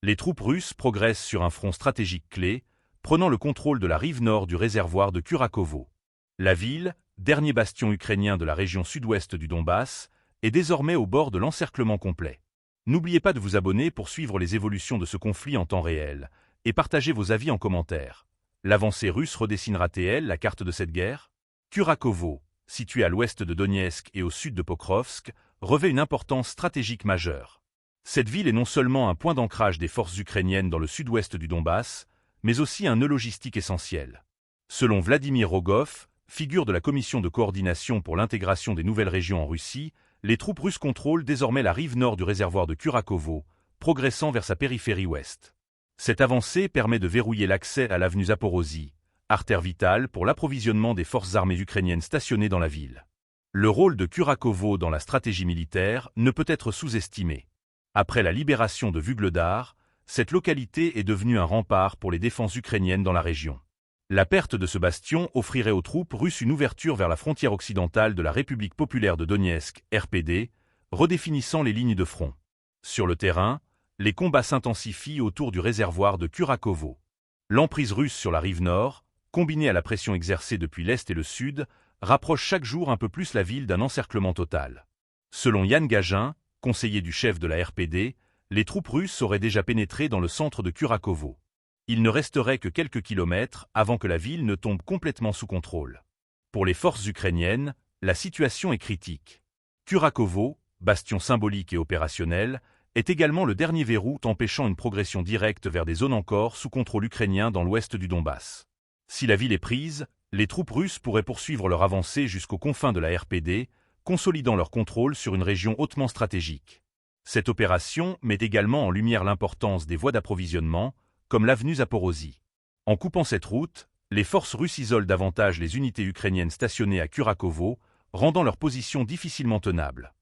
Les troupes russes progressent sur un front stratégique clé, prenant le contrôle de la rive nord du réservoir de Kurakovo. La ville, dernier bastion ukrainien de la région sud-ouest du Donbass, est désormais au bord de l'encerclement complet. N'oubliez pas de vous abonner pour suivre les évolutions de ce conflit en temps réel, et partagez vos avis en commentaire. L'avancée russe redessinera-t-elle la carte de cette guerre? Kurakovo, situé à l'ouest de Donetsk et au sud de Pokrovsk, revêt une importance stratégique majeure. Cette ville est non seulement un point d'ancrage des forces ukrainiennes dans le sud-ouest du Donbass, mais aussi un nœud logistique essentiel. Selon Vladimir Rogov, figure de la commission de coordination pour l'intégration des nouvelles régions en Russie, les troupes russes contrôlent désormais la rive nord du réservoir de Kurakovo, progressant vers sa périphérie ouest. Cette avancée permet de verrouiller l'accès à l'avenue Zaporozhye, artère vitale pour l'approvisionnement des forces armées ukrainiennes stationnées dans la ville. Le rôle de Kurakovo dans la stratégie militaire ne peut être sous-estimé. Après la libération de Vuhledar, cette localité est devenue un rempart pour les défenses ukrainiennes dans la région. La perte de ce bastion offrirait aux troupes russes une ouverture vers la frontière occidentale de la République populaire de Donetsk, RPD, redéfinissant les lignes de front. Sur le terrain, les combats s'intensifient autour du réservoir de Kurakovo. L'emprise russe sur la rive nord, combinée à la pression exercée depuis l'est et le sud, rapproche chaque jour un peu plus la ville d'un encerclement total. Selon Yann Gagin, conseiller du chef de la RPD, les troupes russes auraient déjà pénétré dans le centre de Kurakovo. Il ne resterait que quelques kilomètres avant que la ville ne tombe complètement sous contrôle. Pour les forces ukrainiennes, la situation est critique. Kurakovo, bastion symbolique et opérationnel, est également le dernier verrou empêchant une progression directe vers des zones encore sous contrôle ukrainien dans l'ouest du Donbass. Si la ville est prise, les troupes russes pourraient poursuivre leur avancée jusqu'aux confins de la RPD, consolidant leur contrôle sur une région hautement stratégique. Cette opération met également en lumière l'importance des voies d'approvisionnement, comme l'avenue Zaporozhye. En coupant cette route, les forces russes isolent davantage les unités ukrainiennes stationnées à Kurakovo, rendant leur position difficilement tenable.